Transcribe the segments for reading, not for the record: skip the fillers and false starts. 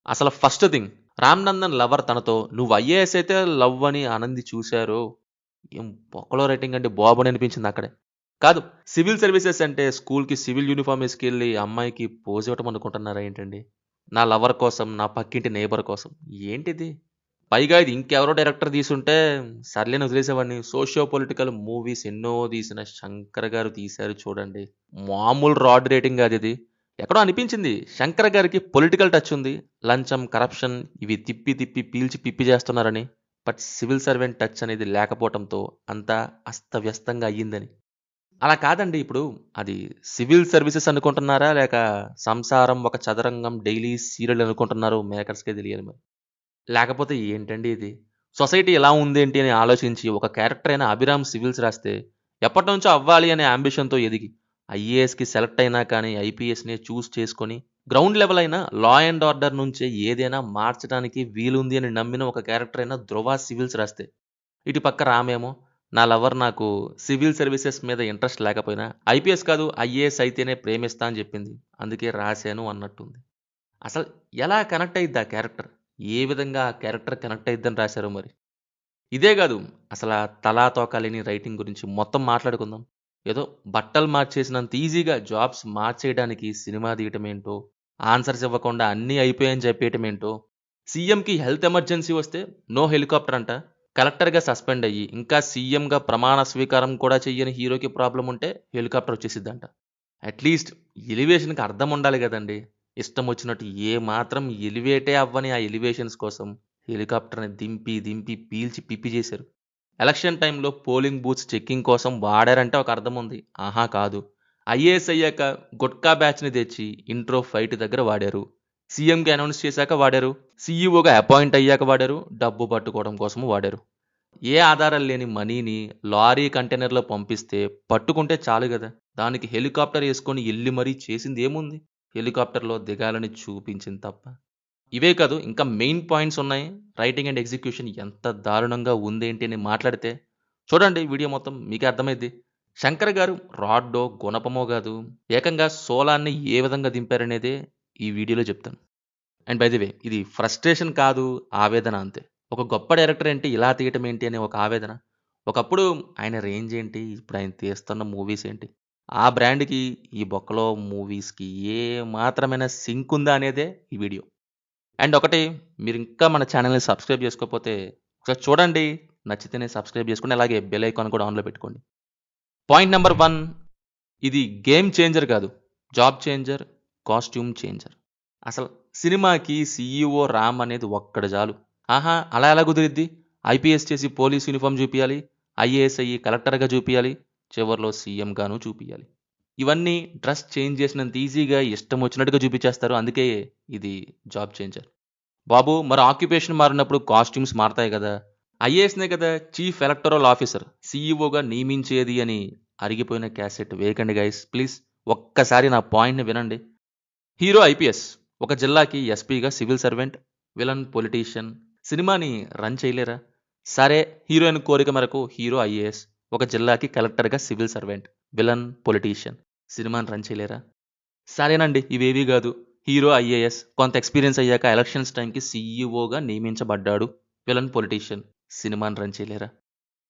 అసలు first thing 'Ram Nandan' lover తనతో "నువ్వు ఐఏఎస్ అయితే లవ్" అని అనంది చూసారో, ఏం బొక్కలో రైటింగ్ అండి బాబు అని అనిపించింది అక్కడే. కాదు, సివిల్ సర్వీసెస్ అంటే స్కూల్‌కి సివిల్ యూనిఫార్మ్ ఏసుకెళ్ళి అమ్మాయికి పోజ్ ఇవ్వటం అనుకుంటున్నారా ఏంటండి? నా లవర్ కోసం, నా పక్కింటి నేబర్ కోసం. ఏంటిది? పైగా ఇది ఇంకెవరో డైరెక్టర్ తీసుంటే సర్లే అని వదిలేసేవాడిని. సోషియో పొలిటికల్ మూవీస్ ఎన్నో తీసిన 'శంకర్' గారు తీశారు చూడండి. మామూలు రాడ్ రేటింగ్ కాదిది. ఎక్కడో అనిపించింది 'శంకర్' గారికి పొలిటికల్ టచ్ ఉంది. లంచం, కరప్షన్ ఇవి తిప్పి తిప్పి పీల్చి పిప్పి చేస్తున్నారని. బట్ సివిల్ సర్వెంట్ టచ్ అనేది లేకపోవటంతో అంతా అస్తవ్యస్తంగా అయ్యిందని. అలా కాదండి ఇప్పుడు అది సివిల్ సర్వీసెస్ అనుకుంటున్నారా? లేక సంసారం ఒక చదరంగం డైలీ సీరియల్ అనుకుంటున్నారో మేకర్స్‌కే తెలియాలి మరి. లేకపోతే ఏంటండి ఇది? సొసైటీ ఎలా ఉందేంటి అని ఆలోచించి ఒక క్యారెక్టర్ అయిన అభిరామ్ సివిల్స్ రాస్తే, ఎప్పటినుంచో అవ్వాలి అనే యాంబిషన్‌తో ఎదిగి, ఐఏఎస్‌కి సెలెక్ట్ అయినా కానీ ఐపీఎస్‌నే చూజ్ చేసుకొని, గ్రౌండ్ లెవెల్ అయిన లా అండ్ ఆర్డర్ నుంచే ఏదైనా మార్చడానికి వీలుంది అని నమ్మిన ఒక క్యారెక్టర్ అయిన ధ్రువ సివిల్స్ రాస్తే, ఇటు పక్క రామేమో నా లవర్ నాకు సివిల్ సర్వీసెస్ మీద ఇంట్రెస్ట్ లేకపోయినా ఐపీఎస్ కాదు ఐఏఎస్ అయితేనే ప్రేమిస్తా అని చెప్పింది. అందుకే రాశాను అన్నట్టుంది. అసలు ఎలా కనెక్ట్ అయ్యిద్ది ఆ క్యారెక్టర్? ఏ విధంగా ఆ క్యారెక్టర్ కనెక్ట్ అయ్యిద్దని రాశారో మరి. ఇదే గాదు అసలా తలా తోకా లేని రైటింగ్ గురించి మొత్తం మాట్లాడుకుందాం. ఏదో బట్టలు మార్చేసినంత ఈజీగా జాబ్స్ మార్చేయడానికి సినిమా తీయటమేంటో, ఆన్సర్స్ ఇవ్వకుండా అన్నీ అయిపోయాయని చెప్పేయటమేంటో, సీఎంకి హెల్త్ ఎమర్జెన్సీ వస్తే నో హెలికాప్టర్ అంట. కలెక్టర్‌గా సస్పెండ్ అయ్యి, ఇంకా సీఎంగా ప్రమాణ స్వీకారం కూడా చెయ్యని హీరోకి ప్రాబ్లమ్ ఉంటే హెలికాప్టర్ వచ్చేసిద్దంట. అట్‌లీస్ట్ ఎలివేషన్‌కి అర్థం ఉండాలి గదండీ! ఇష్టమొచ్చినట్టు ఏ మాత్రం ఎలివేటే అవ్వని ఆ ఎలివేషన్స్ కోసం హెలికాప్టర్‌ని దింపి, దింపి పీల్చి పిప్పి జేశారు. ఎలక్షన్ టైమ్‌లో పోలింగ్ బూత్స్ చెకింగ్ కోసం వాడారంటే ఒక అర్థం ఉంది. ఆహా! కాదు. ఐఏఎస్ అయ్యాక గుట్కా బ్యాచ్‌ని తెచ్చి ఇంట్రో ఫైట్ దగ్గర వాడారు. సీఎంగా అనౌన్స్ చేశాక వాడారు. సీఈఓగా అపాయింట్ అయ్యాక వాడారు. డబ్బు పట్టుకోవడం కోసం వాడారు. ఏ ఆధారాలు లేని మనీని లారీ కంటైనర్‌లో పంపిస్తే పట్టుకుంటే చాలు గదా! దానికి హెలికాప్టర్ యేసుకొని ఎళ్లి మరీ చేసిందేముంది? హెలికాప్టర్‌లో దిగాలని చూపించింది తప్ప. ఇవే కాదు ఇంకా మెయిన్ పాయింట్స్ ఉన్నాయి. రైటింగ్ అండ్ ఎగ్జిక్యూషన్ ఎంత దారుణంగా ఉందేంటి అని మాట్లాడితే చూడండి వీడియో మొత్తం మీకే అర్థమైద్ది. శంకర్ గారు రాడ్డో, గుణపమో గాదు. ఏకంగా సోలాన్ని ఏ విధంగా దింపారనేదే ఈ వీడియోలో చెప్తాను. అండ్ బై ది వే ఇది ఫ్రస్ట్రేషన్ కాదు, ఆవేదన అంతే. ఒక గొప్ప డైరెక్టర్ ఏంటి ఇలా తీయటం ఏంటి అనే ఒక ఆవేదన. ఒకప్పుడు ఆయన రేంజ్ ఏంటి? ఇప్పుడు ఆయన తీస్తున్న మూవీస్ ఏంటి? ఆ బ్రాండ్‌కి, ఈ బొక్కలో మూవీస్‌కి ఏ మాత్రమైన సింక్ ఉందా అనేదే ఈ వీడియో. అండ్ ఒకటి మీరింకా మన ఛానెల్‌ని సబ్స్క్రైబ్ చేసుకోకపోతే ఒకసారి చూడండి. నచ్చితేనే సబ్స్క్రైబ్ చేసుకోండి. అలాగే బెల్ ఐకాన్ కూడా ఆన్‌లో పెట్టుకోండి. పాయింట్ నంబర్ 1 ఇది గేమ్ చేంజర్ కాదు. Job changer, costume changer. అసలు సినిమాకి సీఈఓ రామ్ అనేది ఒక్కడు చాలు. ఆహా! అలా ఎలా కుదిరిద్ది? ఐపీఎస్ చేసి పోలీస్ యూనిఫార్మ్ చూపియాలి. ఐఏఎస్ అయ్యి కలెక్టర్‌గా చూపియాలి. చివర్లో సీఎంగాను చూపియాలి. ఇవన్నీ డ్రెస్ చేంజ్ చేసినంత ఈజీగా ఇష్టం వచ్చినట్టుగా చూపించేస్తారు. అందుకే ఇది జాబ్ చేంజర్. బాబు మరి ఆక్యుపేషన్ మారినప్పుడు కాస్ట్యూమ్స్ మారతాయి గదా! ఐఏఎస్‌నే కదా చీఫ్ ఎలక్టోరల్ ఆఫీసర్ సీఈఓగా నియమించేది అని అరిగిపోయిన క్యాసెట్ వేయకండి గైస్ ప్లీజ్. ఒక్కసారి నా పాయింట్‌ని వినండి. Hero IPS. ఒక జిల్లాకి ఎస్పీగా సివిల్ సర్వెంట్, విలన్ పొలిటీషియన్. సినిమాని రన్ చేయలేరా? సరే హీరోయిన్ కోరిక మేరకు హీరో ఐఏఎస్. ఒక జిల్లాకి కలెక్టర్‌గా సివిల్ సర్వెంట్, విలన్ పొలిటీషియన్. సినిమాని రన్ చేయలేరా? సరేనండి ఇవేవీ గాదు. Hero IAS. కొంత ఎక్స్‌పీరియన్స్ అయ్యాక ఎలక్షన్స్ టైమ్‌కి సీఈఓగా నియమించబడ్డాడు. Villain politician. సినిమాని రన్ చేయలేరా?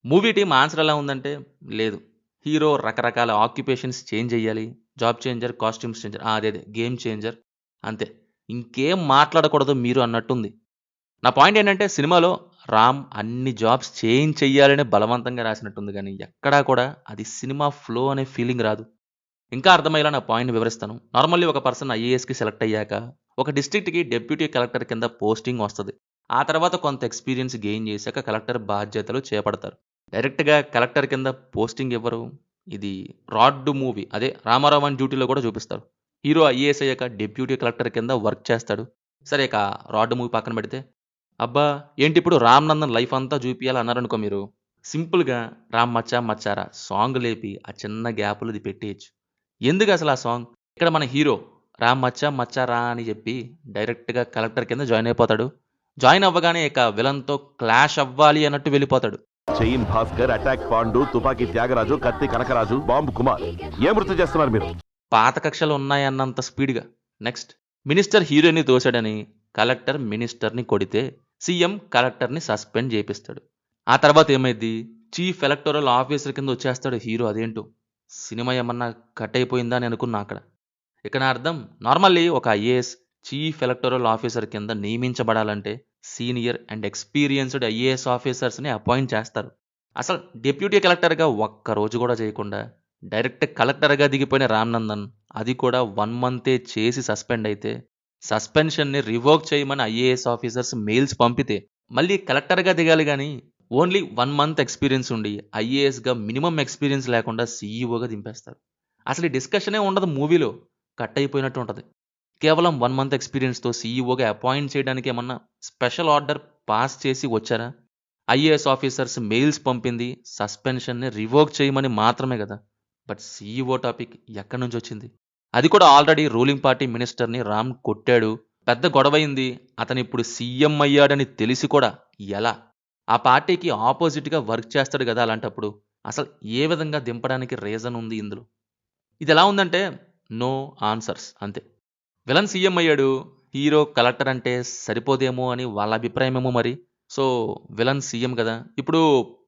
మూవీ టీమ్ ఆన్సర్ ఎలా ఉందంటే, లేదు. హీరో రకరకాల ఆక్యుపేషన్స్ చేంజ్ జెయ్యాలి. Job changer, costumes changer. అదే. Game changer. అంతే. ఇంకేం మాట్లాడకూడదు మీరు అన్నట్టుంది. నా పాయింట్ ఏంటంటే సినిమాలో రామ్ అన్ని జాబ్స్ చేంజ్ చెయ్యాలనే బలవంతంగా రాసినట్టుంది గానీ, ఎక్కడా కూడా అది సినిమా ఫ్లో అనే ఫీలింగ్ రాదు. ఇంకా అర్థమయ్యేలా నా పాయింట్‌ని వివరిస్తాను. నార్మల్లీ ఒక పర్సన్ ఐఏఎస్‌కి సెలెక్ట్ అయ్యాక, ఒక డిస్ట్రిక్ట్‌కి డెప్యూటీ కలెక్టర్ కింద పోస్టింగ్ వస్తది. ఆ తర్వాత కొంత ఎక్స్‌పీరియన్స్ గెయిన్ చేశాక కలెక్టర్ బాధ్యతలు చేపడతారు. డైరెక్ట్‌గా కలెక్టర్ కింద పోస్టింగ్ ఇవ్వరు. ఇది 'రాడ్' మూవీ అదే 'రామారావు అండ్ డ్యూటీలో' కూడా చూపిస్తారు. హీరో ఐఏఎస్ అయ్యాక డిప్యూటీ కలెక్టర్ కింద వర్క్ చేస్తాడు. సరే ఇక 'రాడ్' మూవీ పక్కన పెడితే, అబ్బా! ఏంటిప్పుడు 'రామ్ నందన్' లైఫ్ అంతా చూపియాలి అన్నారనుకో మీరు. సింపుల్‌గా 'రామ్ మచ్చా మచ్చారా' సాంగ్ లేపి ఆ చిన్న గ్యాప్‌లో ఇది పెట్టేయొచ్చు. ఎందుకసల ఆ సాంగ్? ఇక్కడ మన హీరో 'రా మచ్చా మచ్చా రా' అని చెప్పి డైరెక్ట్‌గా కలెక్టర్ కింద జాయిన్ అయిపోతాడు. జాయిన్ అవ్వగానే ఇక విలన్‌తో క్లాష్ అవ్వాలి అన్నట్టు వెళ్ళిపోతాడు. చైన్ భాస్కర్, అటాక్ పాండు, తుపాకీ త్యాగరాజు, కత్తి కనకరాజు, బాంబు కుమార్. ఏం వృత్తి చేస్తున్నారు మీరు? పాత కక్షలు ఉన్నాయన్నంత స్పీడ్‌గా. నెక్స్ట్ మినిస్టర్ హీరోయిన్‌ని తోసాడని కలెక్టర్ మినిస్టర్ని కొడితే సీఎం కలెక్టర్ని సస్పెండ్ చేపిస్తాడు. ఆ తర్వాత ఏమైంది, చీఫ్ ఎలక్టోరల్ ఆఫీసర్ కింద వచ్చేస్తాడు హీరో. అదేంటో సినిమా ఏమన్నా కట్ అయిపోయిందా అని అనుకున్నా అక్కడ. ఇక నా అర్థం, నార్మల్లీ ఒక ఐఏఎస్ చీఫ్ ఎలక్టోరల్ ఆఫీసర్ కింద నియమించబడాలంటే సీనియర్ అండ్ ఎక్స్పీరియన్స్డ్ ఐఏఎస్ ఆఫీసర్స్ని అపాయింట్ చేస్తారు. అసలు డిప్యూటీ కలెక్టర్గా ఒక్క రోజు కూడా చేయకుండా డైరెక్ట్ కలెక్టర్గా దిగిపోయిన రామ్నందన్, అది కూడా 1 మంతే చేసి సస్పెండ్ అయితే, సస్పెన్షన్ని రివోక్ చేయమని ఐఏఎస్ ఆఫీసర్స్ మెయిల్స్ పంపితే మళ్ళీ కలెక్టర్గా దిగాలి కానీ ఓన్లీ 1 మంత్ ఎక్స్పీరియన్స్ ఉండి ఐఏఎస్గా మినిమం ఎక్స్పీరియన్స్ లేకుండా సీఈఓగా దింపేస్తారు. అసలు ఈ డిస్కషనే ఉండదు మూవీలో, కట్ అయిపోయినట్టు ఉంటుంది. కేవలం 1 మంత్ ఎక్స్పీరియన్స్తో సీఈఓగా అపాయింట్ చేయడానికి ఏమన్నా స్పెషల్ ఆర్డర్ పాస్ చేసి వచ్చారా? ఐఏఎస్ ఆఫీసర్స్ మెయిల్స్ పంపింది సస్పెన్షన్ని రివోక్ చేయమని మాత్రమే కదా. బట్ సీఈఓ టాపిక్ ఎక్కడి నుంచి వచ్చింది? అది కూడా ఆల్రెడీ రూలింగ్ పార్టీ మినిస్టర్ని రామ్ కొట్టాడు, పెద్ద గొడవైంది. అతను ఇప్పుడు సీఎం అయ్యాడని తెలిసి కూడా ఎలా? ఆ పార్టీకి ఆపోజిట్గా వర్క్ చేస్తాడు కదా. అలాంటప్పుడు అసలు ఏ విధంగా దింపడానికి రీజన్ ఉంది ఇందులో? ఇది ఎలా ఉందంటే నో ఆన్సర్స్ అంతే. విలన్ సీఎం అయ్యాడు, హీరో కలెక్టర్ అంటే సరిపోదేమో అని వాళ్ళ అభిప్రాయమేమో మరి. సో విలన్ సీఎం కదా, ఇప్పుడు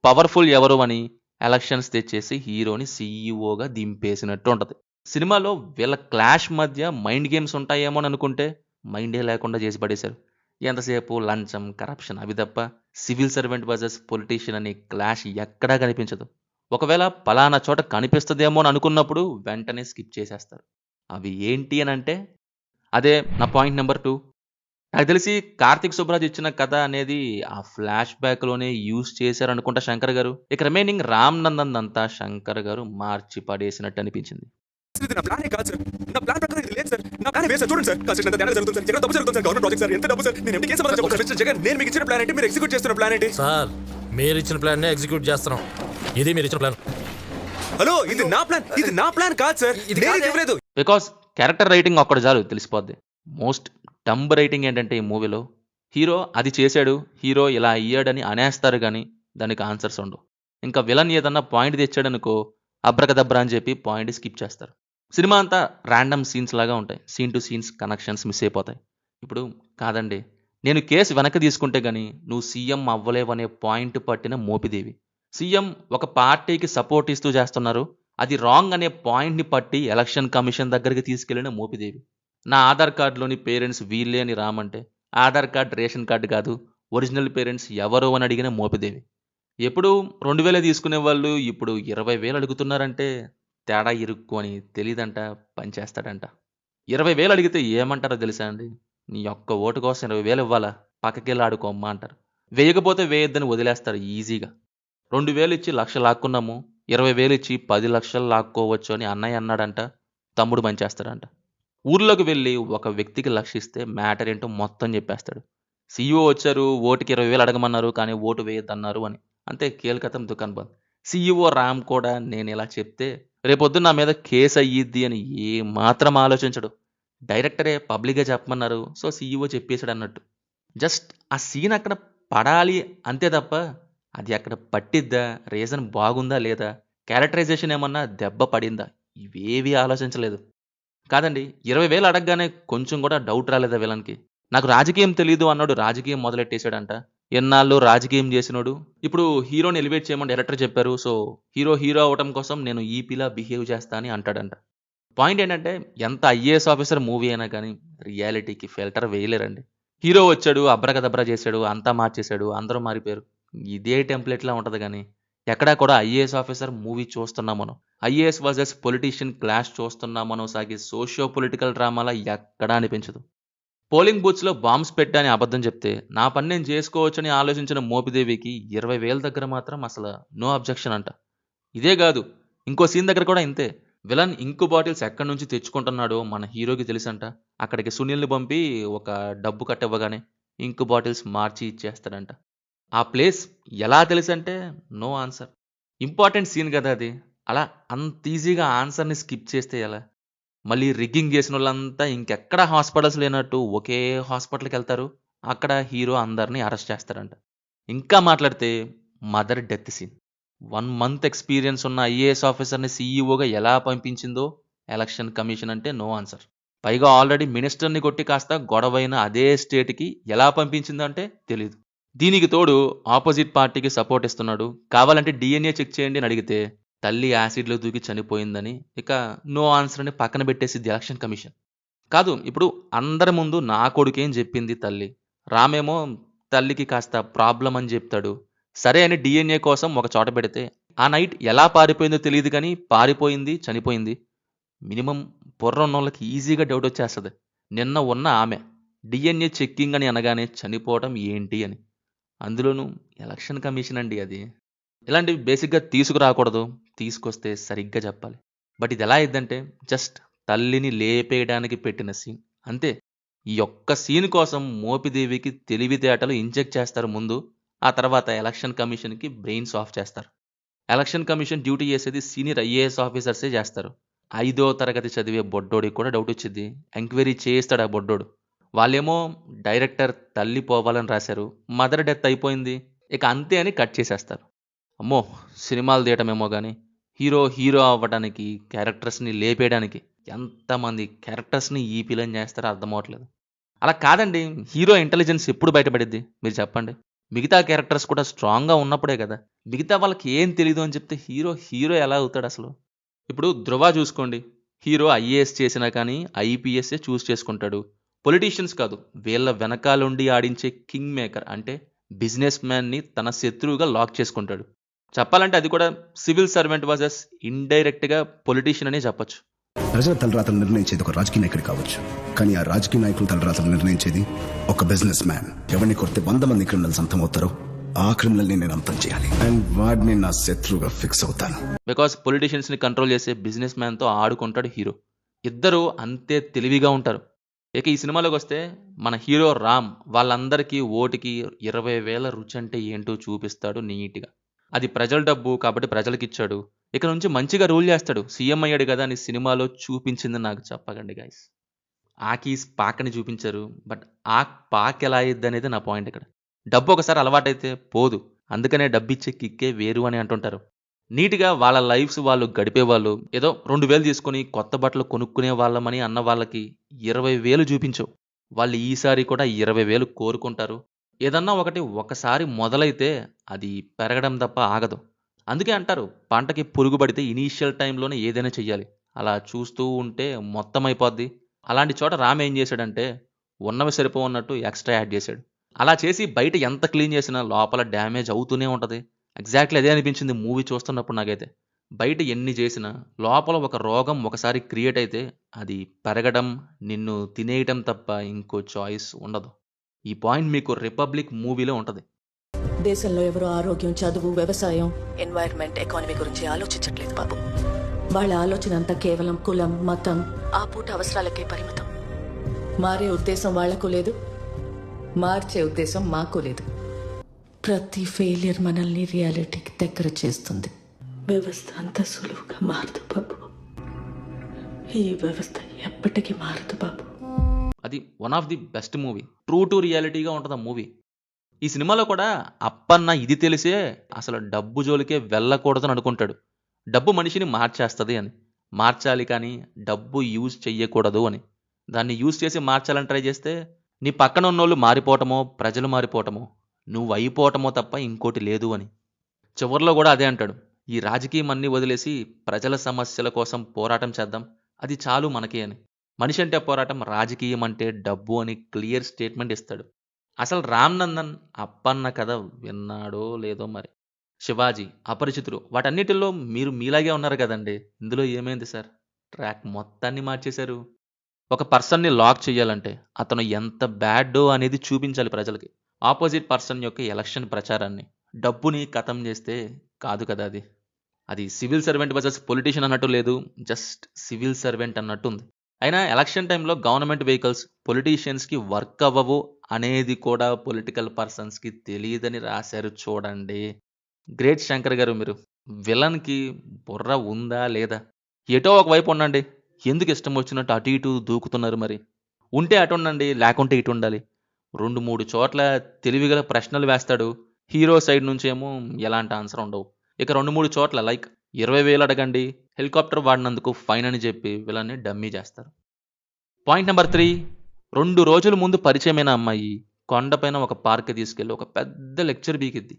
పవర్ఫుల్ ఎవరు అని ఎలక్షన్స్ తెచ్చేసి హీరోని సీఈఓగా దింపేసినట్టు ఉంటుంది. సినిమాలో వీళ్ళ క్లాష్ మధ్య మైండ్ గేమ్స్ ఉంటాయేమో అని అనుకుంటే మైండే లేకుండా చేసి పడేశారు. ఎంతసేపు లంచం, కరప్షన్, అవి తప్ప సివిల్ సర్వెంట్ వర్సెస్ పొలిటీషియన్ అనే క్లాష్ ఎక్కడా కనిపించదు. ఒకవేళ పలానా చోట కనిపిస్తుందేమో అని అనుకున్నప్పుడు వెంటనే స్కిప్ చేసేస్తారు. అవి ఏంటి అని అంటే అదే నా పాయింట్ నెంబర్ 2. నాకు తెలిసి కార్తిక్ సుబ్బరాజ్ ఇచ్చిన కథ అనేది ఆ ఫ్లాష్ బ్యాక్లోనే యూజ్ చేశారనుకుంటా శంకర్ గారు. ఇక రిమైనింగ్ రామ్ నందన్ అంతా శంకర్ గారు మార్చి పడేసినట్టు అనిపించింది. ఇది నా ప్లానే కాదు సార్. నా ప్లాన్ ప్రకారం ఇది లేదు సార్. నా ప్లాన్ వేస్ట్ సార్. చూడండి సార్, కాస్ట్ ఎంత తేడా జరుగుతుంది సార్. ఎక్కడ తప్పు జరుగుతుంది సార్. గవర్నమెంట్ ప్రాజెక్ట్ సార్, ఎంత డబ్బు సార్. నేను ఎంతకే సమాధానం చెప్పాలి సార్. మిస్టర్ జగన్, నేను మీకు ఇచ్చిన ప్లాన్ ఏంటి, మీరు ఎగ్జిక్యూట్ చేస్తున్న ప్లాన్ ఏంటి? సార్, మీరు ఇచ్చిన ప్లాన్ నే ఎగ్జిక్యూట్ చేస్తున్నాం. ఇది మీరు ఇచ్చిన ప్లాన్. హలో, ఇది నా ప్లాన్. ఇది నా ప్లాన్ కాదు సార్. ఇది నేను ఇవ్వలేదు. బికాస్ క్యారెక్టర్ రైటింగ్ ఒక్కటి చాలు తెలిసిపోద్ది. మోస్ట్ డంబ్ రైటింగ్ ఏంటంటే ఈ మూవీలో హీరో అది చేశాడు, హీరో ఇలా అయ్యాడని అనేస్తారు కానీ దానికి ఆన్సర్స్ ఉండవు. ఇంకా విలన్ ఏదన్నా పాయింట్ తెచ్చాడనుకో అబ్రకదబ్రా అని చెప్పి పాయింట్ స్కిప్ చేస్తారు. సినిమా అంతా ర్యాండమ్ సీన్స్ లాగా ఉంటాయి. Scene to scenes connections miss అయిపోతాయి. ఇప్పుడు కాదండి, నేను కేసు వెనక్కి తీసుకుంటే గానీ నువ్వు సీఎం అవ్వలేవనే పాయింట్ పట్టిన మోపిదేవి. సీఎం ఒక పార్టీకి సపోర్ట్ ఇస్తూ చేస్తున్నారు, అది రాంగ్ అనే పాయింట్ని పట్టి ఎలక్షన్ కమిషన్ దగ్గరికి తీసుకెళ్లిన మోపిదేవి. నా ఆధార్ కార్డులోని పేరెంట్స్ వీళ్ళే అని రామంటే ఆధార్ కార్డ్ రేషన్ కార్డు కాదు, ఒరిజినల్ పేరెంట్స్ ఎవరు అని అడిగిన మోపిదేవి. ఎప్పుడు 2000 తీసుకునే వాళ్ళు ఇప్పుడు 20,000 అడుగుతున్నారంటే తేడా ఇరుక్కు అని తెలియదంట, పనిచేస్తాడంట. 20,000 అడిగితే ఏమంటారో తెలుసా అండి? నీ ఒక్క ఓటు కోసం 20,000 ఇవ్వాలా, పక్కకెళ్ళి ఆడుకోమ్మా అంటారు. వేయకపోతే వేయొద్దని వదిలేస్తారు ఈజీగా. 2,000 ఇచ్చి 1,00,000 లాక్కున్నాము, 20,000 ఇచ్చి 10 లక్షలు లాక్కోవచ్చు అని అన్నయ్య అన్నాడంట, తమ్ముడు పనిచేస్తాడంట. ఊర్లోకి వెళ్ళి ఒక వ్యక్తికి 1,00,000 ఇస్తే మ్యాటర్ ఏంటో మొత్తం చెప్పేస్తాడు. సీఈఓ వచ్చారు, ఓటుకి 20,000 అడగమన్నారు కానీ ఓటు వేయొద్దన్నారు అని. అంతే, కేల్కతం దుకాన్ బంద్. సీఈఓ రామ్ కూడా నేను ఇలా చెప్తే రేపొద్దు నా మీద కేసు అయ్యిద్ది అని ఏ మాత్రం ఆలోచించడు. డైరెక్టరే పబ్లిక్గా చెప్పమన్నారు, సో సీఈఓ చెప్పేశాడు అన్నట్టు. జస్ట్ ఆ సీన్ అక్కడ పడాలి అంతే తప్ప అది అక్కడ పట్టిద్దా, రీజన్ బాగుందా లేదా, క్యారెక్టరైజేషన్ ఏమన్నా దెబ్బ పడిందా, ఇవేవి ఆలోచించలేదు. కాదండి, 20,000 అడగగానే కొంచెం కూడా డౌట్ రాలేదా విలన్కి? నాకు రాజకీయం తెలీదు అన్నాడు, రాజకీయం మొదలెట్టేశాడంట. ఎన్నాళ్ళు రాజకీయం చేసినోడు ఇప్పుడు హీరోని ఎలివేట్ చేయమని డైరెక్టర్ చెప్పారు, సో హీరో అవటం కోసం నేను ఈపీలా బిహేవ్ చేస్తా అని అంటాడంట. పాయింట్ ఏంటంటే ఎంత ఐఏఎస్ ఆఫీసర్ మూవీ అయినా కానీ రియాలిటీకి ఫిల్టర్ వేయలేరండి. హీరో వచ్చాడు, అబ్రకదబ్రా చేశాడు, అంతా మార్చేశాడు, అందరూ మారిపోయారు. ఇదే టెంప్లెట్లా ఉంటుంది కానీ ఎక్కడా కూడా ఐఏఎస్ ఆఫీసర్ మూవీ చూస్తున్నామనో, ఐఏఎస్ వర్సెస్ పొలిటీషియన్ క్లాష్ చూస్తున్నామనో సాగి సోషియో పొలిటికల్ డ్రామాలా ఎక్కడా అనిపించదు. పోలింగ్ బూత్స్లో బాంబ్స్ పెట్టాని అబద్ధం చెప్తే నా పని నేను చేసుకోవచ్చని ఆలోచించిన మోపిదేవికి 20,000 దగ్గర మాత్రం అసలు నో అబ్జెక్షన్ అంట. ఇదే కాదు, ఇంకో సీన్ దగ్గర కూడా ఇంతే. విలన్ ఇంకు బాటిల్స్ ఎక్కడి నుంచి తెచ్చుకుంటున్నాడో మన హీరోకి తెలుసంట. అక్కడికి సునీల్ని పంపి ఒక డబ్బు కట్టివ్వగానే ఇంకు బాటిల్స్ మార్చి ఇచ్చేస్తాడంట. ఆ ప్లేస్ ఎలా తెలుసంటే నో ఆన్సర్. ఇంపార్టెంట్ సీన్ కదా అది, అలా అంత ఈజీగా ఆన్సర్ని స్కిప్ చేస్తే ఎలా? మళ్ళీ రిగ్గింగ్ చేసిన వాళ్ళంతా ఇంకెక్కడ హాస్పిటల్స్ లేనట్టు ఒకే హాస్పిటల్కి వెళ్తారు, అక్కడ హీరో అందరినీ అరెస్ట్ చేస్తారంట. ఇంకా మాట్లాడితే mother death scene. 1 month experience ఉన్న ఐఏఎస్ ఆఫీసర్ని సీఈఓగా ఎలా పంపించిందో ఎలక్షన్ కమిషన్ అంటే నో ఆన్సర్. పైగా ఆల్రెడీ మినిస్టర్ని కొట్టి కాస్త గొడవైన అదే స్టేట్కి ఎలా పంపించిందంటే తెలీదు. దీనికి తోడు ఆపోజిట్ పార్టీకి సపోర్ట్ ఇస్తున్నాడు. కావాలంటే డిఎన్ఏ చెక్ చేయండి అని అడిగితే తల్లి యాసిడ్లో దూకి చనిపోయిందని ఇక నో ఆన్సర్ అని పక్కన పెట్టేసిద్ది ఎలక్షన్ కమిషన్. కాదు, ఇప్పుడు అందరి ముందు నా కొడుకేం చెప్పింది తల్లి, రామేమో తల్లికి కాస్త ప్రాబ్లం అని చెప్తాడు. సరే అని డిఎన్ఏ కోసం ఒక చోట పెడితే ఆ నైట్ ఎలా పారిపోయిందో తెలియదు కానీ పారిపోయింది, చనిపోయింది. మినిమం బుర్ర ఉన్నోళ్ళకి ఈజీగా డౌట్ వచ్చేస్తుంది. నిన్న ఉన్న ఆమె డిఎన్ఏ చెక్కింగ్ అని అనగానే చనిపోవడం ఏంటి అని. అందులోనూ ఎలక్షన్ కమిషన్ అండి అది. ఇలాంటివి బేసిక్గా తీసుకురాకూడదు, తీసుకొస్తే సరిగ్గా చెప్పాలి. బట్ ఇది ఎలా అయిందంటే జస్ట్ తల్లిని లేపేయడానికి పెట్టిన సీన్ అంతే. ఈ ఒక్క సీన్ కోసం మోపిదేవికి తెలివితేటలు ఇంజెక్ట్ చేస్తారు ముందు, ఆ తర్వాత ఎలక్షన్ కమిషన్కి బ్రెయిన్స్ ఆఫ్ చేస్తారు. ఎలక్షన్ కమిషన్ డ్యూటీ చేసేది సీనియర్ ఐఏఎస్ ఆఫీసర్సే చేస్తారు. 5వ తరగతి చదివే బొడ్డోడికి కూడా డౌట్ వచ్చింది. ఎంక్వైరీ చేయిస్తాడు ఆ బొడ్డోడు. వాళ్ళేమో డైరెక్టర్ తల్లి పోవాలని రాశారు, మదర్ డెత్ అయిపోయింది, ఇక అంతే అని కట్ చేసేస్తారు. అమ్మో, సినిమాలు తీయటమేమో కానీ హీరో అవ్వడానికి, క్యారెక్టర్స్ని లేపేయడానికి ఎంతమంది క్యారెక్టర్స్ని ఈ పిల్లని చేస్తారో అర్థం అవ్వట్లేదు. అలా కాదండి, హీరో ఇంటెలిజెన్స్ ఎప్పుడు బయటపడిద్ది మీరు చెప్పండి? మిగతా క్యారెక్టర్స్ కూడా స్ట్రాంగ్గా ఉన్నప్పుడే కదా. మిగతా వాళ్ళకి ఏం తెలీదు అని చెప్తే హీరో ఎలా అవుతాడు అసలు? ఇప్పుడు ధృవ చూసుకోండి, హీరో ఐఏఎస్ చేసినా కానీ ఐపీఎస్ఏ చూస్ చేసుకుంటాడు. పొలిటీషియన్స్ కాదు, వీళ్ళ వెనకాలండి ఆడించే కింగ్ మేకర్ అంటే బిజినెస్ మ్యాన్ని తన శత్రువుగా లాక్ చేసుకుంటాడు. చెప్పాలంటే అది కూడా సివిల్ సర్వెంట్ వర్సెస్ ఇండైరెక్ట్గా పొలిటీషియన్ అనే చెప్పొచ్చు. ప్రజల తలరాతలు నిర్ణయించేది ఒక రాజకీయ నాయకుడు కావచ్చు, కానీ ఆ రాజకీయ నాయకుల తలరాతలు నిర్ణయించేది ఒక బిజినెస్ మ్యాన్. ఎవరిని కొడితే 100 మంది క్రిమినల్స్ అంతమవుతారో ఆ క్రిమినల్ని నేను అంతం చేయాలి, అండ్ వాడిని నా శత్రువుగా ఫిక్స్ అవుతాను. బికాస్ పొలిటీషియన్స్ని కంట్రోల్ చేసే బిజినెస్ మ్యాన్తో ఆడుకుంటాడు హీరో. ఇద్దరు అంతే తెలివిగా ఉంటారు. ఇక ఈ సినిమాలోకి వస్తే మన హీరో రామ్ వాళ్ళందరికీ ఓటుకి 20,000 రుచి అంటే ఏంటో చూపిస్తాడు నీట్గా. అది ప్రజల డబ్బు కాబట్టి ప్రజలకి ఇచ్చాడు, ఇక నుంచి మంచిగా రూల్ చేస్తాడు, సీఎం అయ్యాడు కదా అని సినిమాలో చూపించింది నాకు చెప్పకండి గైస్. ఆకీస్ పాకని చూపించారు, బట్ ఆ పాక్ ఎలా అయ్యిద్ది అనేది నా పాయింట్ ఇక్కడ. డబ్బు ఒకసారి అలవాటైతే పోదు, అందుకనే డబ్బు ఇచ్చే కిక్కే వేరు అని అంటుంటారు. నీట్గా వాళ్ళ లైఫ్స్ వాళ్ళు గడిపేవాళ్ళు. ఏదో 2,000 తీసుకొని కొత్త బట్టలు కొనుక్కునే వాళ్ళమని అన్న వాళ్ళకి 20,000 చూపించవు. వాళ్ళు ఈసారి కూడా 20,000 కోరుకుంటారు. ఏదన్నా ఒకసారి మొదలైతే అది పెరగడం తప్ప ఆగదు. అందుకే అంటారు, పంటకి పురుగు పడితే ఇనీషియల్ టైంలోనే ఏదైనా చెయ్యాలి, అలా చూస్తూ ఉంటే మొత్తం అయిపోద్ది. అలాంటి చోట రామ్ ఏం చేశాడంటే ఉన్నవి సరిపోన్నట్టు ఎక్స్ట్రా యాడ్ చేశాడు. అలా చేసి బయట ఎంత క్లీన్ చేసినా లోపల డ్యామేజ్ అవుతూనే ఉంటుంది. ఎగ్జాక్ట్లీ అదే అనిపించింది మూవీ చూస్తున్నప్పుడు నాకైతే. బయట ఎన్ని చేసినా లోపల ఒక రోగం ఒకసారి క్రియేట్ అయితే అది పెరగడం, నిన్ను తినేయటం తప్ప ఇంకో చాయిస్ ఉండదు. ఈ పాయింట్ మీకు రిపబ్లిక్ మూవీలో ఉంటుంది. దేశంలో ఎవరో ఆరోగ్యం, చదువు, వ్యవసాయం, ఎన్వైర్న్మెంట్, ఎకానమీ గురించి ఆలోచించట్లేదు బాబు. వాళ్ళ ఆలోచన అంతా కేవలం కులం, మతం, ఆ పూట అవసరాలకే పరిమితం. మారే ఉద్దేశం వాళ్లకు లేదు, మార్చే ఉద్దేశం మాకు లేదు. ప్రతి ఫెయిలియర్ మనల్ని రియాలిటీకి దగ్గర చేస్తుంది. వ్యవస్థ అంత సులువుగా మారదు బాబు. ఈ వ్యవస్థ ఎప్పటికీ మారదు బాబు. అది one of the best movie, true to రియాలిటీగా ఉంటుంది ఆ మూవీ. ఈ సినిమాలో కూడా అప్పన్న ఇది తెలిసే అసలు డబ్బు జోలికే వెళ్ళకూడదని అనుకుంటాడు. డబ్బు మనిషిని మార్చేస్తుంది అని, మార్చాలి కానీ డబ్బు యూజ్ చెయ్యకూడదు అని. దాన్ని యూజ్ చేసి మార్చాలని ట్రై చేస్తే నీ పక్కన ఉన్నోళ్ళు మారిపోవటమో, ప్రజలు మారిపోవటమో, నువ్వు అయిపోవటమో తప్ప ఇంకోటి లేదు అని. చివరిలో కూడా అదే అంటాడు, ఈ రాజకీయం అన్నీ వదిలేసి ప్రజల సమస్యల కోసం పోరాటం చేద్దాం, అది చాలు మనకి అని. మనిషి అంటే పోరాటం, రాజకీయం అంటే డబ్బు అని క్లియర్ స్టేట్మెంట్ ఇస్తాడు. అసలు రామ్ నందన్ అప్పన్న కథ విన్నాడో లేదో మరి. శివాజీ, అపరిచితుడు, వాటన్నిటిలో మీరు మీలాగే ఉన్నారు కదండి. ఇందులో ఏమైంది సార్? ట్రాక్ మొత్తాన్ని మార్చేశారు. ఒక పర్సన్ని లాక్ చేయాలంటే అతను ఎంత బ్యాడో అనేది చూపించాలి ప్రజలకి. ఆపోజిట్ పర్సన్ యొక్క ఎలక్షన్ ప్రచారాన్ని, డబ్బుని ఖతం చేస్తే కాదు కదా అది. అది సివిల్ సర్వెంట్ వర్సెస్ పొలిటీషియన్ అన్నట్టు లేదు, జస్ట్ సివిల్ సర్వెంట్ అన్నట్టు ఉంది. అయినా ఎలక్షన్ టైంలో గవర్నమెంట్ వెహికల్స్ పొలిటీషియన్స్కి వర్క్ అవ్వవు అనేది కూడా పొలిటికల్ పర్సన్స్కి తెలియదని రాశారు చూడండి. గ్రేట్ శంకర్ గారు, మీరు విలన్కి బుర్ర ఉందా లేదా? ఎటో ఒకవైపు ఉండండి, ఎందుకు ఇష్టం వచ్చినట్టు అటు ఇటు దూకుతున్నారు మరి? ఉంటే అటు ఉండండి, లేకుంటే ఇటు ఉండాలి. 2-3 చోట్ల తెలివిగల ప్రశ్నలు వేస్తాడు, హీరో సైడ్ నుంచేమో ఎలాంటి ఆన్సర్ ఉండవు. ఇక 2-3 చోట్ల లైక్ 20,000 అడగండి, హెలికాప్టర్ వాడినందుకు ఫైన్ అని చెప్పి వీళ్ళని డమ్మీ చేస్తారు. పాయింట్ నెంబర్ 3, 2 రోజుల ముందు పరిచయమైన అమ్మాయి కొండపైన ఒక పార్క్ తీసుకెళ్ళి ఒక పెద్ద లెక్చర్ బీకిద్ది.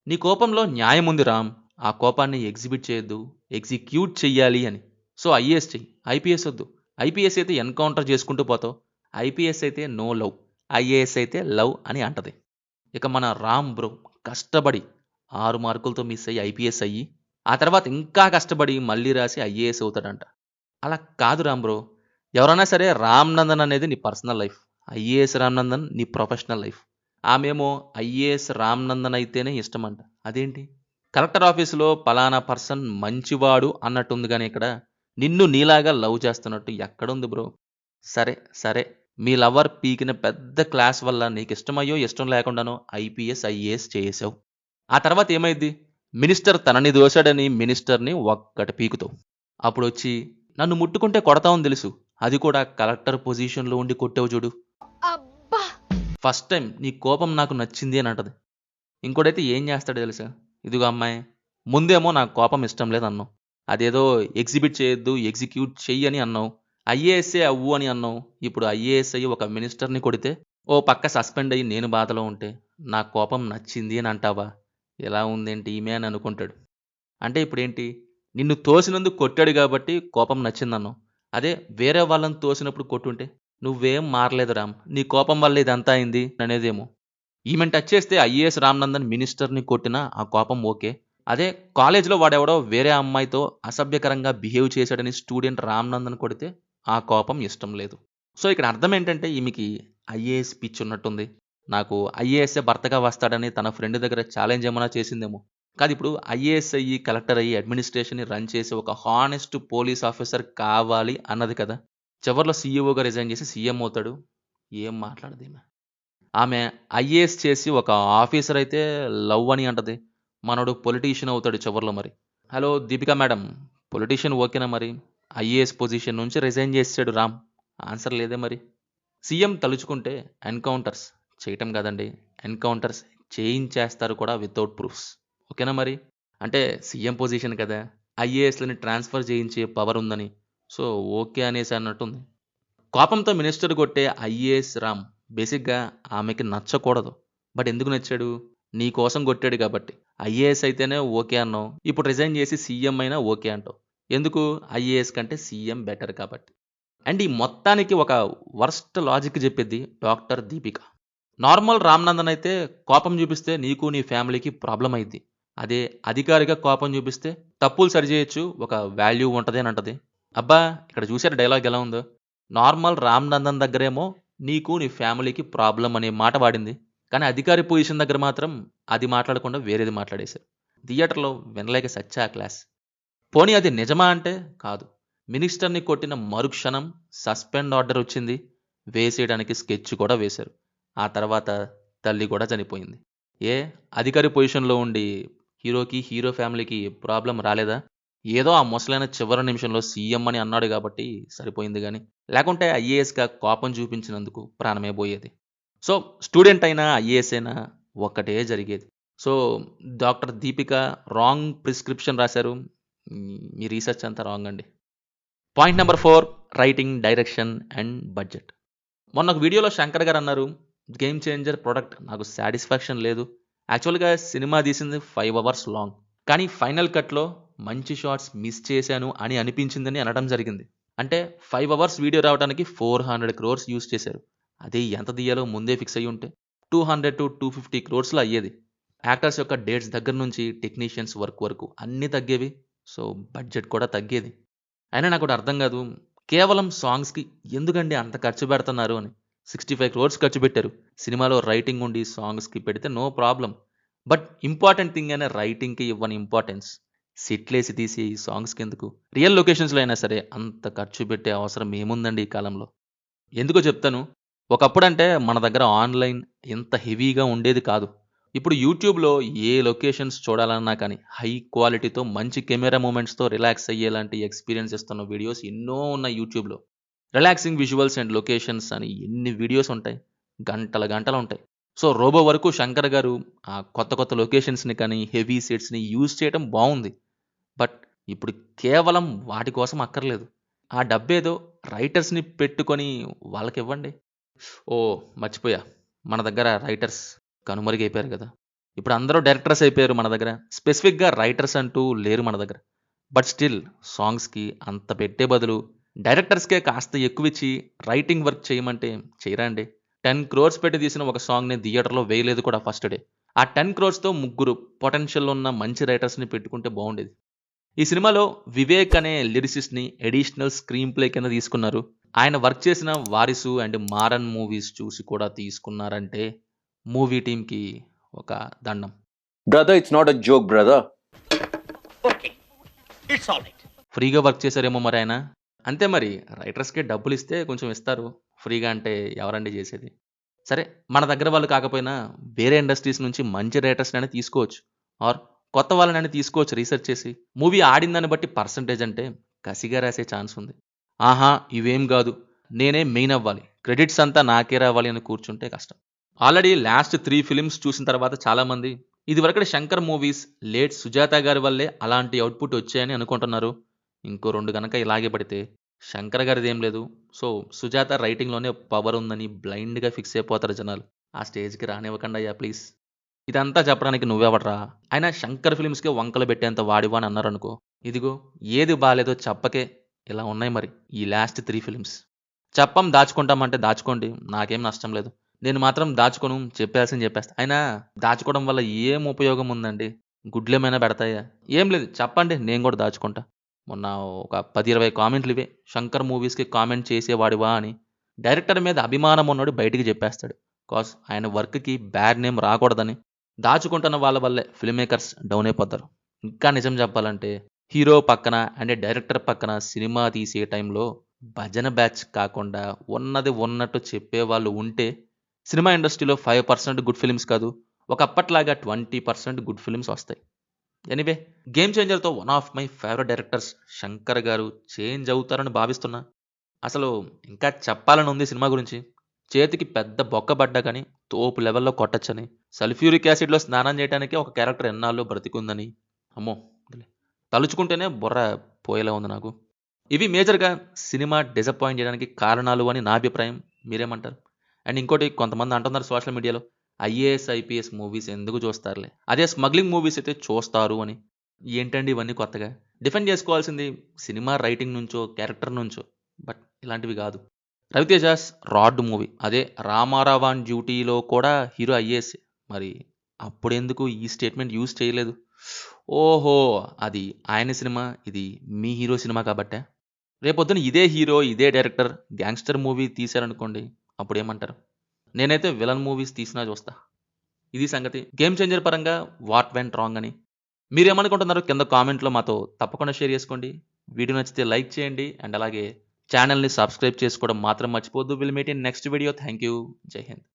నీ కోపంలో న్యాయం ఉంది రామ్, ఆ కోపాన్ని ఎగ్జిబిట్ చేయొద్దు, ఎగ్జిక్యూట్ చెయ్యాలి అని. సో ఐఏఎస్ చెయ్యి, ఐపీఎస్ వద్దు. ఐపీఎస్ అయితే ఎన్కౌంటర్ చేసుకుంటూ పోతావు, ఐపీఎస్ అయితే నో లవ్, ఐఏఎస్ అయితే లవ్ అని అంటది. ఇక మన రామ్ బ్రో కష్టపడి 6 మార్కులతో మిస్ అయ్యి ఐపీఎస్ అయ్యి ఆ తర్వాత ఇంకా కష్టపడి మళ్ళీ రాసి ఐఏఎస్ అవుతాడంట. అలా కాదు రామ్ బ్రో, ఎవరైనా సరే రామ్ నందన్ అనేది నీ personal life, IAS Ram Nandan నీ ప్రొఫెషనల్ లైఫ్. ఆమెమో ఐఏఎస్ రామ్ నందన్ అయితేనే ఇష్టం అంట. అదేంటి, కలెక్టర్ ఆఫీసులో పలానా పర్సన్ మంచివాడు అన్నట్టుంది, కానీ ఇక్కడ నిన్ను నీలాగా లవ్ చేస్తున్నట్టు ఎక్కడుంది బ్రో? సరే సరే, మీ లవర్ పీకిన పెద్ద క్లాస్ వల్ల నీకు ఇష్టమయ్యో ఇష్టం లేకుండానో ఐపీఎస్ ఐఏఎస్ చేసావు. ఆ తర్వాత ఏమైంది, మినిస్టర్ తనని దోశాడని మినిస్టర్ని ఒక్కటి పీకుతావు. అప్పుడు వచ్చి నన్ను ముట్టుకుంటే కొడతావని తెలుసు, అది కూడా కలెక్టర్ పొజిషన్లో ఉండి కొట్టావు చూడు. ఫస్ట్ టైం నీ కోపం నాకు నచ్చింది అని అంటది. ఇంకోటైతే ఏం చేస్తాడు తెలుసా, ఇదిగో అమ్మాయి, ముందేమో నాకు కోపం ఇష్టం లేదు అన్నావు, అదేదో ఎగ్జిబిట్ చేయొద్దు ఎగ్జిక్యూట్ చెయ్యని అన్నావు, ఐఏఎస్ఏ అవ్వు అని అన్నావు. ఇప్పుడు ఐఏఎస్ అయ్యి ఒక మినిస్టర్ని కొడితే ఓ పక్క సస్పెండ్ అయ్యి నేను బాధలో ఉంటే నా కోపం నచ్చింది అని అంటావా? ఎలా ఉందేంటి ఈమె అని అనుకుంటాడు. అంటే ఇప్పుడేంటి, నిన్ను తోసినందుకు కొట్టాడు కాబట్టి కోపం నచ్చిందన్నావు, అదే వేరే వాళ్ళని తోసినప్పుడు కొట్టుంటే నువ్వేం మారలేదు రామ్, నీ కోపం వల్ల ఇదంతా అయింది అనేదేమో. ఈమెను టచ్ చేస్తే ఐఏఎస్ రామ్ నందన్ మినిస్టర్ని కొట్టినా ఆ కోపం ఓకే, అదే కాలేజ్లో వాడెవడో వేరే అమ్మాయితో అసభ్యకరంగా బిహేవ్ చేశాడని స్టూడెంట్ రామ్ నందన్ కొడితే ఆ కోపం ఇష్టం లేదు. సో ఇక్కడ అర్థం ఏంటంటే ఈమెకి ఐఏఎస్ పిచ్ ఉన్నట్టుంది. నాకు ఐఏఎస్ఏ భర్తగా వస్తాడని తన ఫ్రెండ్ దగ్గర ఛాలెంజ్ ఏమైనా చేసిందేమో. కాదు, ఇప్పుడు ఐఏఎస్ అయ్యి కలెక్టర్ అయ్యి అడ్మినిస్ట్రేషన్ని రన్ చేసి ఒక హానెస్ట్ పోలీస్ ఆఫీసర్ కావాలి అన్నది కదా. చివరిలో సీఈఓగా రిజైన్ చేసి సీఎం అవుతాడు. ఏం మాట్లాడదు ఈమె. ఆమె ఐఏఎస్ చేసి ఒక ఆఫీసర్ అయితే లవ్ అని అంటది, మనోడు పొలిటీషియన్ అవుతాడు చివరిలో. మరి హలో దీపికా మేడం, పొలిటీషియన్ ఓకేనా? మరి ఐఏఎస్ పొజిషన్ నుంచి రిజైన్ చేసాడు రామ్, ఆన్సర్ లేదే. మరి సీఎం తలుచుకుంటే ఎన్కౌంటర్స్ చేయటం కాదండి, ఎన్కౌంటర్స్ చేయించేస్తారు కూడా వితౌట్ ప్రూఫ్స్. ఓకేనా? మరి అంటే సీఎం పొజిషన్ కదా, ఐఏఎస్లని ట్రాన్స్ఫర్ చేయించే పవర్ ఉందని, సో ఓకే అనేసి అన్నట్టుంది. కోపంతో మినిస్టర్ కొట్టే ఐఏఎస్ రామ్ బేసిక్గా ఆమెకి నచ్చకూడదు. బట్ ఎందుకు నచ్చాడు, నీ కోసం కొట్టాడు కాబట్టి. ఐఏఎస్ అయితేనే ఓకే అన్నావు, ఇప్పుడు రిజైన్ చేసి సీఎం అయినా ఓకే అంటావు. ఎందుకు, ఐఏఎస్ కంటే సీఎం బెటర్ కాబట్టి. అండ్ ఈ మొత్తానికి ఒక వర్స్ట్ లాజిక్ చెప్పేది డాక్టర్ దీపిక. నార్మల్ రామ్నందన్ అయితే కోపం చూపిస్తే నీకు నీ ఫ్యామిలీకి ప్రాబ్లం అయింది, అదే అధికారిగా కోపం చూపిస్తే తప్పులు సరిచేయచ్చు, ఒక వాల్యూ ఉంటుంది అని అంటది. అబ్బా, ఇక్కడ చూసారు డైలాగ్ ఎలా ఉందో. నార్మల్ రామ్నందన్ దగ్గరేమో నీకు నీ ఫ్యామిలీకి ప్రాబ్లం అనే మాట వాడింది, కానీ అధికారి పొజిషన్ దగ్గర మాత్రం అది మాట్లాడకుండా వేరేది మాట్లాడేశారు. థియేటర్లో వినలేక సచ్చా క్లాస్. పోనీ అది నిజమా అంటే కాదు. మినిస్టర్ని కొట్టిన మరుక్షణం సస్పెండ్ ఆర్డర్ వచ్చింది, వేసేయడానికి స్కెచ్ కూడా వేశారు. ఆ తర్వాత తల్లి కూడా చనిపోయింది. ఏ అధికారి పొజిషన్లో ఉండి హీరోకి హీరో ఫ్యామిలీకి ప్రాబ్లం రాలేదా? ఏదో ఆ ముసలైన చివరి నిమిషంలో సీఎం అని అన్నాడు కాబట్టి సరిపోయింది, కానీ లేకుంటే ఐఏఎస్గా కోపం చూపించినందుకు ప్రాణమే పోయేది. సో స్టూడెంట్ అయినా ఐఏఎస్ అయినా ఒక్కటే జరిగేది. So doctor Deepika wrong prescription రాశారు, మీ రీసెర్చ్ అంతా రాంగ్ అండి. Point number 4, writing, direction and budget. మొన్న ఒక వీడియోలో శంకర్ గారు అన్నారు, గేమ్ చేంజర్ ప్రొడక్ట్ నాకు సాటిస్ఫాక్షన్ లేదు. యాక్చువల్గా సినిమా తీసింది 5 hours లాంగ్, కానీ ఫైనల్ కట్లో మంచి షార్ట్స్ మిస్ చేశాను అని అనిపించిందని అనడం జరిగింది. అంటే 5 hours వీడియో రావడానికి 400 crores యూస్ చేశారు. అదే ఎంత తీయాలో ముందే ఫిక్స్ అయ్యి ఉంటే 200 to 250 crores అయ్యేది. యాక్టర్స్ యొక్క డేట్స్ దగ్గర నుంచి టెక్నీషియన్స్ వర్క్ వరకు అన్నీ తగ్గేవి. సో బడ్జెట్ కూడా తగ్గేది. అయినా నాకు అర్థం కాదు, కేవలం సాంగ్స్కి ఎందుకండి అంత ఖర్చు పెడుతున్నారు అని. 65 crores ఖర్చు పెట్టారు. సినిమాలో రైటింగ్ ఉండి సాంగ్స్కి పెడితే no problem, but important thing అనే రైటింగ్కి ఇవ్వని ఇంపార్టెన్స్ సిట్లేసి తీసి ఈ సాంగ్స్కి ఎందుకు? రియల్ లొకేషన్స్లో అయినా సరే అంత ఖర్చు పెట్టే అవసరం ఏముందండి ఈ కాలంలో? ఎందుకో చెప్తాను. ఒకప్పుడంటే మన దగ్గర ఆన్లైన్ ఎంత హెవీగా ఉండేది కాదు. ఇప్పుడు యూట్యూబ్లో ఏ లొకేషన్స్ చూడాలన్నా కానీ హై క్వాలిటీతో మంచి కెమెరా మూమెంట్స్తో రిలాక్స్ అయ్యేలాంటి ఎక్స్పీరియన్స్ ఇస్తున్న వీడియోస్ ఎన్నో ఉన్నాయి యూట్యూబ్లో. రిలాక్సింగ్ విజువల్స్ అండ్ లొకేషన్స్ అని ఎన్ని వీడియోస్ ఉంటాయి, గంటలు ఉంటాయి. సో రోబో వరకు శంకర్ గారు ఆ కొత్త కొత్త లొకేషన్స్ని కానీ హెవీ సెట్స్ని యూజ్ చేయడం బాగుంది. బట్ ఇప్పుడు కేవలం వాటి కోసం అక్కర్లేదు, ఆ డబ్బేదో రైటర్స్ని పెట్టుకొని వాళ్ళకి ఇవ్వండి. ఓ మర్చిపోయా, మన దగ్గర రైటర్స్ కనుమరుగైపోయారు కదా. ఇప్పుడు అందరూ డైరెక్టర్స్ అయిపోయారు మన దగ్గర. స్పెసిఫిక్గా రైటర్స్ అంటూ లేరు మన దగ్గర. బట్ స్టిల్ సాంగ్స్కి అంత పెట్టే బదులు డైరెక్టర్స్కే కాస్త ఎక్కువ ఇచ్చి రైటింగ్ వర్క్ చేయమంటే చేయరా అండి? 10 crores పెట్టి తీసిన ఒక సాంగ్ని థియేటర్లో వేయలేదు కూడా ఫస్ట్ డే. ఆ 10 crores-తో ముగ్గురు పొటెన్షియల్ ఉన్న మంచి రైటర్స్ని పెట్టుకుంటే బాగుండేది. ఈ సినిమాలో వివేక్ అనే లిరిసిస్ట్ని ఎడిషనల్ స్క్రీన్ ప్లే కింద తీసుకున్నారు. ఆయన వర్క్ చేసిన వారిసు అండ్ మారన్ మూవీస్ చూసి కూడా తీసుకున్నారంటే మూవీ టీంకి ఒక దండం. Brother, it's not a joke, brother. ఫ్రీగా వర్క్ చేశారేమో మరి ఆయన. అంతే మరి, రైటర్స్కి డబ్బులు ఇస్తే కొంచెం ఇస్తారు. ఫ్రీగా అంటే ఎవరండి చేసేది? సరే, మన దగ్గర వాళ్ళు కాకపోయినా వేరే ఇండస్ట్రీస్ నుంచి మంచి రైటర్స్నైనా తీసుకోవచ్చు. ఆర్ కొత్త వాళ్ళనైనా తీసుకోవచ్చు రీసెర్చ్ చేసి. మూవీ ఆడిందని బట్టి పర్సంటేజ్ అంటే కసిగా రాసే ఛాన్స్ ఉంది. ఆహా ఇవేం కాదు, నేనే మెయిన్ అవ్వాలి, క్రెడిట్స్ అంతా నాకే రావాలి అని కూర్చుంటే కష్టం. ఆల్రెడీ లాస్ట్ 3 ఫిలిమ్స్ చూసిన తర్వాత చాలామంది ఇదివరకటి శంకర్ మూవీస్ లేట్ సుజాత గారి వల్లే అలాంటి అవుట్పుట్ వచ్చాయని అనుకుంటున్నారు. ఇంకో 2 గనక ఇలాగే పడితే శంకర్ గారిది ఏం లేదు, సో సుజాత రైటింగ్లోనే పవర్ ఉందని బ్లైండ్గా ఫిక్స్ అయిపోతారు జనాలు. ఆ స్టేజ్కి రానివ్వకండి అయ్యా ప్లీజ్. ఇదంతా చెప్పడానికి నువ్వెవడరా? ఆయన శంకర్ ఫిలిమ్స్కే వంకలు పెట్టేంత వాడివా అని అన్నారు అనుకో. ఇదిగో ఏది బాగాలేదో చెప్పకే ఇలా ఉన్నాయి మరి ఈ లాస్ట్ 3 ఫిలిమ్స్. చెప్పం దాచుకుంటామంటే దాచుకోండి, నాకేం నష్టం లేదు. నేను మాత్రం దాచుకోను, చెప్పేస్తా. అయినా దాచుకోవడం వల్ల ఏం ఉపయోగం ఉందండి? గుడ్లేమైనా పెడతాయా? ఏం లేదు, చెప్పండి, నేను కూడా దాచుకుంటా. మొన్న ఒక 10-20 కామెంట్లు ఇవే, శంకర్ మూవీస్కి కామెంట్ చేసేవాడివా అని. డైరెక్టర్ మీద అభిమానం ఉన్నోడు బయటికి చెప్పేస్తాడు, కాజ్ ఆయన వర్క్కి బ్యాడ్ నేమ్ రాకూడదని. దాచుకుంటున్న వాళ్ళ వల్లే ఫిల్మ్ మేకర్స్ డౌన్ అయిపోతారు. ఇంకా నిజం చెప్పాలంటే హీరో పక్కన అండ్ డైరెక్టర్ పక్కన సినిమా తీసే టైంలో భజన బ్యాచ్ కాకుండా ఉన్నది ఉన్నట్టు చెప్పేవాళ్ళు ఉంటే సినిమా ఇండస్ట్రీలో 5% గుడ్ ఫిలిమ్స్ కాదు, ఒకప్పట్లాగా 20% గుడ్ ఫిలిమ్స్ వస్తాయి. ఎనీవే, గేమ్ చేంజర్తో one of my favourite directors Shankar garu change అవుతారని భావిస్తున్నా. అసలు ఇంకా చెప్పాలని ఉంది సినిమా గురించి. చేతికి పెద్ద బొక్క పడ్డా కానీ తోపు లెవెల్లో కొట్టచ్చని, సల్ఫ్యూరిక్ యాసిడ్లో స్నానం చేయడానికి ఒక క్యారెక్టర్ ఎన్నాళ్ళు బ్రతికుందని. అమ్మో, తలుచుకుంటేనే బుర్ర పోయేలా ఉంది నాకు. ఇవి మేజర్గా సినిమా డిసప్పాయింట్ చేయడానికి కారణాలు అని నా అభిప్రాయం. మీరేమంటారు? అండ్ ఇంకోటి, కొంతమంది అంటున్నారు సోషల్ మీడియాలో ఐఏఎస్ ఐపీఎస్ మూవీస్ ఎందుకు చూస్తారులే, అదే స్మగ్లింగ్ మూవీస్ అయితే చూస్తారు అని. ఏంటండి ఇవన్నీ కొత్తగా? డిఫెండ్ చేసుకోవాల్సింది సినిమా రైటింగ్ నుంచో క్యారెక్టర్ నుంచో, బట్ ఇలాంటివి కాదు. రవితేజాస్ రాడ్ మూవీ, అదే రామారావు ఆన్ డ్యూటీలో కూడా హీరో ఐఏఎస్. మరి అప్పుడెందుకు ఈ స్టేట్మెంట్ యూజ్ చేయలేదు? ఓహో, అది ఆయన సినిమా, ఇది మీ హీరో సినిమా కాబట్టే. రేపొద్దున ఇదే హీరో ఇదే డైరెక్టర్ గ్యాంగ్స్టర్ మూవీ తీశారనుకోండి, అప్పుడు ఏమంటారు? నేనైతే విలన్ మూవీస్ తీసినా చూస్తా. ఇది సంగతి. గేమ్ చేంజర్ పరంగా వాట్ వెంట్ రాంగ్ అని మీరేమనుకుంటున్నారో కింద కామెంట్లో మాతో తప్పకుండా షేర్ చేసుకోండి. వీడియో నచ్చితే లైక్ చేయండి అండ్ అలాగే ఛానల్ని సబ్స్క్రైబ్ చేసుకోవడం మాత్రం మర్చిపోద్దు. Will meet in next video. Thank you. జై హింద్.